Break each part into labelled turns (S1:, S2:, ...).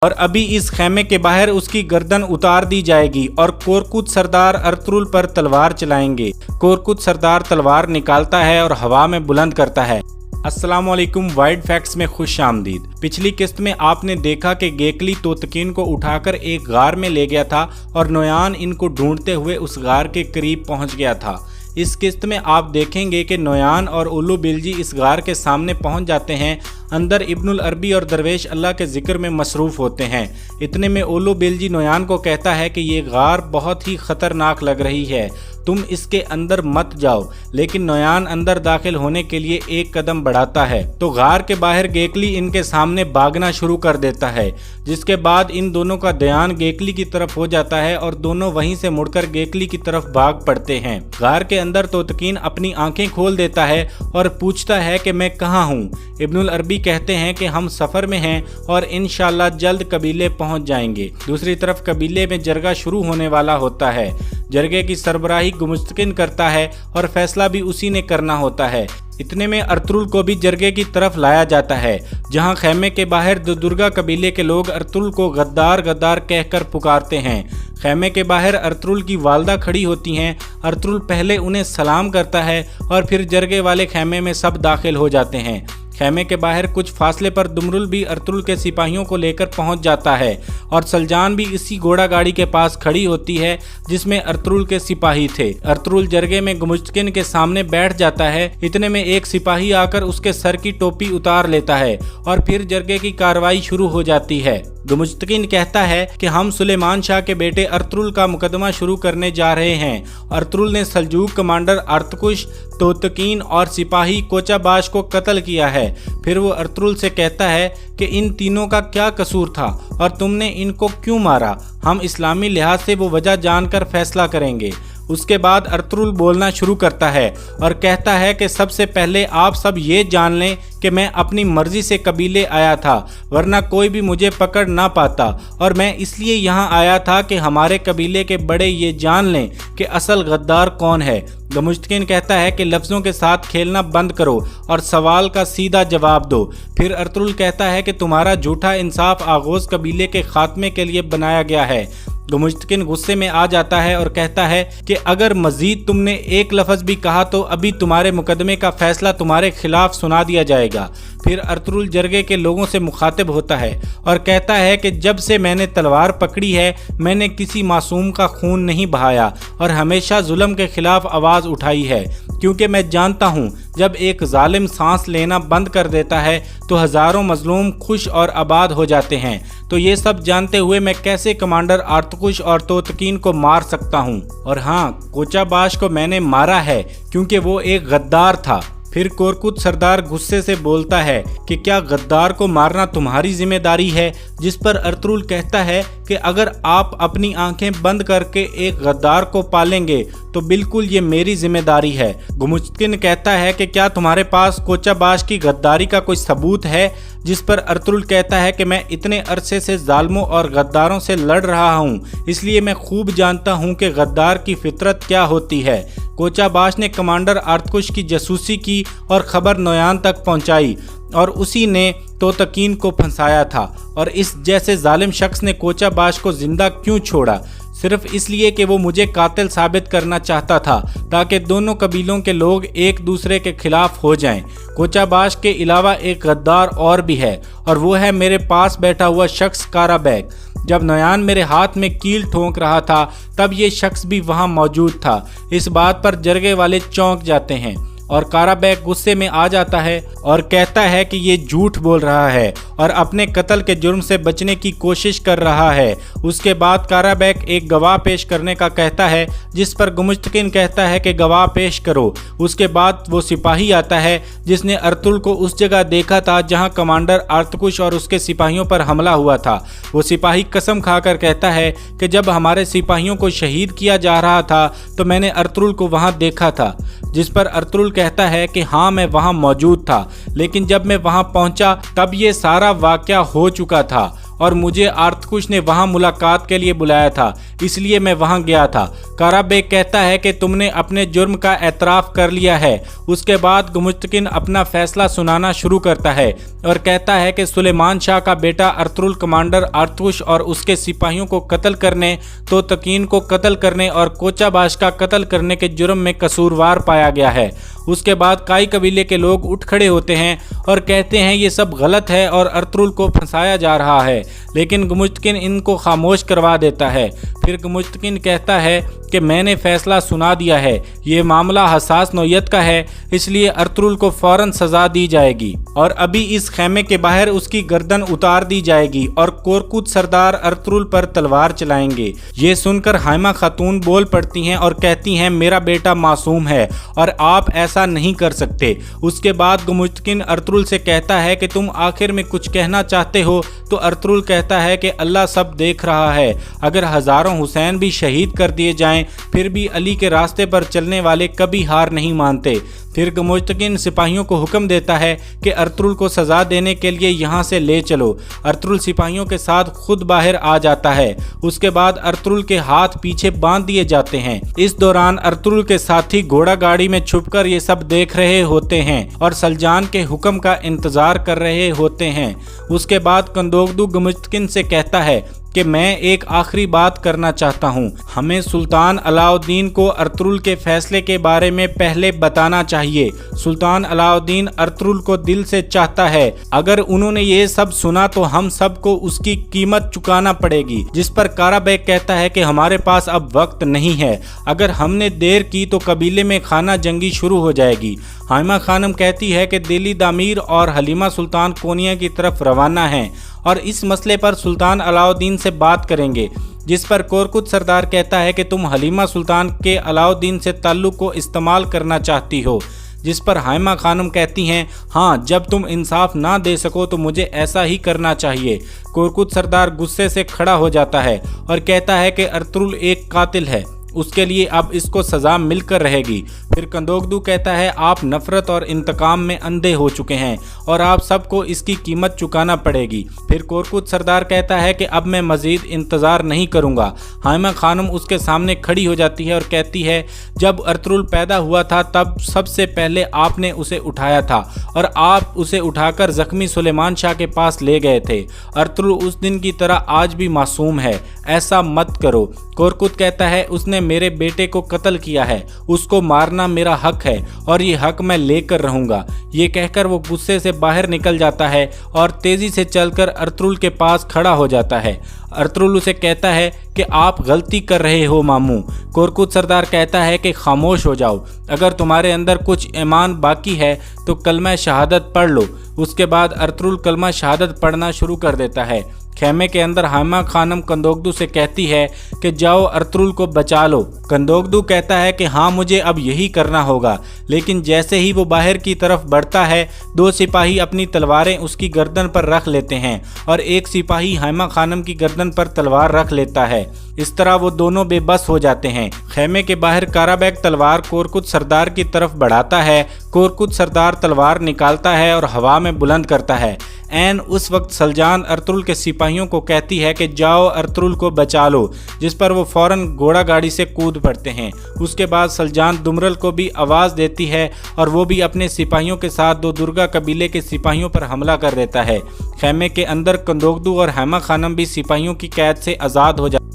S1: और अभी इस खैमे के बाहर उसकी गर्दन उतार दी जाएगी और कोरकुत सरदार अर्तुरुल पर तलवार चलाएंगे। कोरकुत सरदार तलवार निकालता है और हवा में बुलंद करता है। अस्सलामुअलैकुम, वाइड फैक्ट्स में खुश आमदीद। पिछली किस्त में आपने देखा कि गेकली तोतकीन को उठाकर एक गार में ले गया था और नोयान इनको ढूंढते हुए उस गार के करीब पहुंच गया था। इस किस्त में आप देखेंगे कि नोयान और उल्लू बिल्जी इस गार के सामने पहुंच जाते हैं। अंदर इब्नुल अरबी और दरवेश अल्लाह के जिक्र में मसरूफ़ होते हैं। इतने में उल्लू बिल्जी नोयान को कहता है कि ये गार बहुत ही ख़तरनाक लग रही है, तुम इसके अंदर मत जाओ। लेकिन नोयान अंदर दाखिल होने के लिए एक कदम बढ़ाता है तो गार के बाहर गेकली इनके सामने भागना शुरू कर देता है, जिसके बाद इन दोनों का ध्यान गेकली की तरफ हो जाता है और दोनों वहीं से मुड़कर गेकली की तरफ भाग पड़ते हैं। गार के अंदर तोतकीन अपनी आंखें खोल देता है और पूछता है कि मैं कहाँ हूँ। इब्नुल अरबी कहते हैं कि हम सफ़र में हैं और इंशाल्लाह जल्द कबीले पहुँच जाएंगे। दूसरी तरफ कबीले में जरगा शुरू होने वाला होता है। जरगे की सरबराही गुमुस्तकिन करता है और फैसला भी उसी ने करना होता है। इतने में अर्तुरुल को भी जरगे की तरफ लाया जाता है, जहां खैमे के बाहर दुर्गा कबीले के लोग अर्तुरुल को गद्दार गद्दार कहकर पुकारते हैं। खैमे के बाहर अर्तुरुल की वालदा खड़ी होती हैं। अर्तुरुल पहले उन्हें सलाम करता है और फिर जरगे वाले खैमे में सब दाखिल हो जाते हैं। खैमे के बाहर कुछ फासले पर दुमरुल भी अर्तुरुल के सिपाहियों को लेकर पहुंच जाता है और सलजान भी इसी घोड़ा गाड़ी के पास खड़ी होती है जिसमें अर्तुरुल के सिपाही थे। अर्तुरुल जरगे में गुमुस्तकिन के सामने बैठ जाता है। इतने में एक सिपाही आकर उसके सर की टोपी उतार लेता है और फिर जरगे की कार्रवाई शुरू हो जाती है। गुमुस्तकिन कहता है कि हम सुलेमान शाह के बेटे अर्तुरुल का मुकदमा शुरू करने जा रहे हैं। अर्तुरुल ने सल्जूक कमांडर अर्तकुश, तोतकीन और सिपाही कोचाबाश को कत्ल किया है। फिर वो अर्तुरुल से कहता है कि इन तीनों का क्या कसूर था और तुमने इनको क्यों मारा। हम इस्लामी लिहाज से वो वजह जानकर फैसला करेंगे। उसके बाद अर्तुरुल बोलना शुरू करता है और कहता है कि सबसे पहले आप सब ये जान लें कि मैं अपनी मर्जी से कबीले आया था, वरना कोई भी मुझे पकड़ ना पाता। और मैं इसलिए यहाँ आया था कि हमारे कबीले के बड़े ये जान लें कि असल गद्दार कौन है। गुमुस्तकिन कहता है कि लफ्ज़ों के साथ खेलना बंद करो और सवाल का सीधा जवाब दो। फिर अर्तुरुल कहता है कि तुम्हारा झूठा इंसाफ आगोज़ कबीले के खात्मे के लिए बनाया गया है। गुमुस्तकिन गुस्से में आ जाता है और कहता है कि अगर मजीद तुमने एक लफ्ज़ भी कहा तो अभी तुम्हारे मुकदमे का फैसला तुम्हारे खिलाफ सुना दिया जाएगा। फिर अर्तुरुल जरगे के लोगों से मुखातिब होता है और कहता है कि जब से मैंने तलवार पकड़ी है मैंने किसी मासूम का खून नहीं बहाया और हमेशा जुल्म के खिलाफ आवाज़ उठाई है, क्योंकि मैं जानता हूँ जब एक जालिम सांस लेना बंद कर देता है तो हज़ारों मजलूम खुश और आबाद हो जाते हैं। तो ये सब जानते हुए मैं कैसे कमांडर अर्तकुश और तोतकीन को मार सकता हूँ। और हाँ, कोचाबाश को मैंने मारा है क्योंकि वो एक गद्दार था। फिर कोरकुत सरदार गुस्से से बोलता है कि क्या गद्दार को मारना तुम्हारी जिम्मेदारी है, जिस पर अर्तुरुल कहता है कि अगर आप अपनी आंखें बंद करके एक गद्दार को पालेंगे तो बिल्कुल ये मेरी जिम्मेदारी है। गुमुस्तकिन कहता है कि क्या तुम्हारे पास कोचाबाश की गद्दारी का कोई सबूत है, जिस पर अर्तुरुल कहता है कि मैं इतने अरसे से जालिमों और गद्दारों से लड़ रहा हूँ, इसलिए मैं खूब जानता हूँ कि गद्दार की फितरत क्या होती है। कोचाबाश ने कमांडर अर्तकुश की जासूसी की और खबर नोयान तक पहुंचाई और उसी ने तोतकीन को फंसाया था। और इस जैसे जालिम शख्स ने कोचाबाश को जिंदा क्यों छोड़ा? सिर्फ इसलिए कि वो मुझे कातिल साबित करना चाहता था ताकि दोनों कबीलों के लोग एक दूसरे के खिलाफ हो जाएं। कोचाबाश के अलावा एक गद्दार और भी है और वो है मेरे पास बैठा हुआ शख्स काराबैग। जब नोयान मेरे हाथ में कील ठोंक रहा था तब ये शख्स भी वहाँ मौजूद था। इस बात पर जरगे वाले चौंक जाते हैं और काराबैग गुस्से में आ जाता है और कहता है कि ये झूठ बोल रहा है और अपने कत्ल के जुर्म से बचने की कोशिश कर रहा है। उसके बाद काराबैग एक गवाह पेश करने का कहता है, जिस पर गुमुस्तकिन कहता है कि गवाह पेश करो। उसके बाद वो सिपाही आता है जिसने अर्तुरुल को उस जगह देखा था जहां कमांडर अर्तकुश और उसके सिपाहियों पर हमला हुआ था। वो सिपाही कसम खाकर कहता है कि जब हमारे सिपाहियों को शहीद किया जा रहा था तो मैंने अर्तुरुल को वहां देखा था। जिस पर अर्तुरुल कहता है कि हाँ, मैं वहां मौजूद था, लेकिन जब मैं वहां पहुंचा तब ये सारा वाकया हो चुका था और मुझे अर्तकुश ने वहां मुलाकात के लिए बुलाया था, इसलिए मैं वहां गया था। कारा बेग कहता है कि तुमने अपने जुर्म का एतराफ़ कर लिया है। उसके बाद गुमुश्तकिन अपना फैसला सुनाना शुरू करता है और कहता है कि सुलेमान शाह का बेटा अर्तुरुल कमांडर आर्तुश और उसके सिपाहियों को कत्ल करने, तो तकीन को कत्ल करने और कोचाबाश का कत्ल करने के जुर्म में कसूरवार पाया गया है। उसके बाद काई कबीले के लोग उठ खड़े होते हैं और कहते हैं ये सब गलत है और अर्तुरुल को फंसाया जा रहा है, लेकिन गुमुश्तकिन इनको खामोश करवा देता है। फिर गुमुश्तकिन कहता है कि मैंने फैसला सुना दिया है, ये मामला हसास नौयत का है, इसलिए अर्तुरुल को फौरन सजा दी जाएगी और अभी इस खेमे के बाहर उसकी गर्दन उतार दी जाएगी और कोरकुत सरदार अर्तुरुल पर तलवार चलाएंगे। ये सुनकर हाइमा खातून बोल पड़ती हैं और कहती हैं मेरा बेटा मासूम है और आप ऐसा नहीं कर सकते। उसके बाद गुमुश्तकिन अर्तुरुल से कहता है कि तुम आखिर में कुछ कहना चाहते हो, तो अर्तुरुल कहता है कि अल्लाह सब देख रहा है, अगर हजारों हुसैन भी शहीद कर दिए जाएं फिर भी अली के रास्ते पर चलने वाले कभी हार नहीं मानते। फिर गुमुश्तकिन सिपाहियों को हुक्म देता है कि अर्तुरुल को सजा देने के लिए यहाँ से ले चलो। अर्तुरुल सिपाहियों के साथ खुद बाहर आ जाता है। उसके बाद अर्तुरुल के हाथ पीछे बांध दिए जाते हैं। इस दौरान अर्तुरुल के साथी घोड़ा गाड़ी में छुपकर ये सब देख रहे होते हैं और सलजान के हुक्म का इंतजार कर रहे होते हैं। उसके बाद कंदोगदू गुमुश्तकिन से कहता है कि मैं एक आखिरी बात करना चाहता हूँ, हमें सुल्तान अलाउद्दीन को अर्तुरुल के फैसले के बारे में पहले बताना चाहिए। सुल्तान अलाउद्दीन अर्तुरुल को दिल से चाहता है, अगर उन्होंने ये सब सुना तो हम सबको उसकी कीमत चुकाना पड़ेगी। जिस पर कारा बेग कहता है कि हमारे पास अब वक्त नहीं है, अगर हमने देर की तो कबीले में खाना जंगी शुरू हो जाएगी। हाइमा खानम कहती है कि दिल्ली दामीर और हलीमा सुल्तान कोनिया की तरफ रवाना हैं और इस मसले पर सुल्तान अलाउद्दीन से बात करेंगे। जिस पर कोरकुत सरदार कहता है कि तुम हलीमा सुल्तान के अलाउद्दीन से ताल्लुक़ को इस्तेमाल करना चाहती हो। जिस पर हाइमा खानम कहती हैं हाँ, जब तुम इंसाफ ना दे सको तो मुझे ऐसा ही करना चाहिए। कोरकुत सरदार गुस्से से खड़ा हो जाता है और कहता है कि अर्तुरुल एक कातिल है, उसके लिए अब इसको सज़ा मिलकर रहेगी। फिर कंदोगदू कहता है आप नफरत और इंतकाम में अंधे हो चुके हैं और आप सबको इसकी कीमत चुकाना पड़ेगी। फिर कोरकुत सरदार कहता है कि अब मैं मज़ीद इंतज़ार नहीं करूंगा। हाइमा खानम उसके सामने खड़ी हो जाती है और कहती है जब अर्तुरुल पैदा हुआ था तब सबसे पहले आपने उसे उठाया था और आप उसे उठाकर ज़ख्मी सुलेमान शाह के पास ले गए थे। अर्तुरुल उस दिन की तरह आज भी मासूम है, ऐसा मत करो। कोरकुत कहता है उसने मेरे बेटे को कत्ल किया है, उसको मारना मेरा हक है और ये हक मैं लेकर रहूंगा। ये कहकर वो गुस्से से बाहर निकल जाता है और तेजी से चलकर अर्तुरुल के पास खड़ा हो जाता है। अर्तुरुल उसे कहता है कि आप गलती कर रहे हो मामू। कोरकुत सरदार कहता है कि खामोश हो जाओ, अगर तुम्हारे अंदर कुछ ईमान बाकी है तो कलमा शहादत पढ़ लो। उसके बाद अर्तुरुल कलमा शहादत पढ़ना शुरू कर देता है। खेमे के अंदर हाइमा खानम कंदोगदू से कहती है कि जाओ अर्तुरुल को बचा लो। कंदोगदू कहता है कि हाँ, मुझे अब यही करना होगा। लेकिन जैसे ही वो बाहर की तरफ बढ़ता है, दो सिपाही अपनी तलवारें उसकी गर्दन पर रख लेते हैं और एक सिपाही हाइमा खानम की गर्दन पर तलवार रख लेता है। इस तरह वो दोनों बेबस हो जाते हैं। खेमे के बाहर कारा बेग तलवार कोरकुत सरदार की तरफ बढ़ाता है। कोरकुत सरदार तलवार निकालता है और हवा में बुलंद करता है। ऐन उस वक्त सलजान अर्तुरुल के सिपाहियों को कहती है कि जाओ अर्तुरुल को बचा लो, जिस पर वो फौरन घोड़ा गाड़ी से कूद पड़ते हैं। उसके बाद सलजान दुमरल को भी आवाज़ देती है और वो भी अपने सिपाहियों के साथ दो दुर्गा कबीले के सिपाहियों पर हमला कर देता है। खेमे के अंदर कंदोगदू और हाइमा खानम भी सिपाहियों की कैद से आज़ाद हो जाते।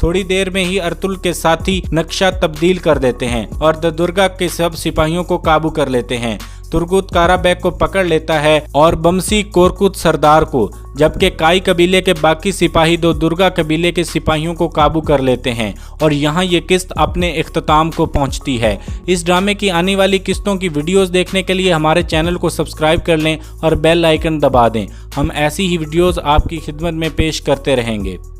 S1: थोड़ी देर में ही अर्तुरुल के साथी नक्शा तब्दील कर देते हैं और द दुर्गा के सब सिपाहियों को काबू कर लेते हैं। तुर्गुत कारा बेग को पकड़ लेता है और बमसी कोरकुत सरदार को, जबकि काई कबीले के बाकी सिपाही दो दुर्गा कबीले के सिपाहियों को काबू कर लेते हैं। और यहाँ ये किस्त अपने इख्तिताम को पहुँचती है। इस ड्रामे की आने वाली किस्तों की वीडियोस देखने के लिए हमारे चैनल को सब्सक्राइब कर लें और बेल आइकन दबा दें। हम ऐसी ही वीडियोस आपकी खिदमत में पेश करते रहेंगे।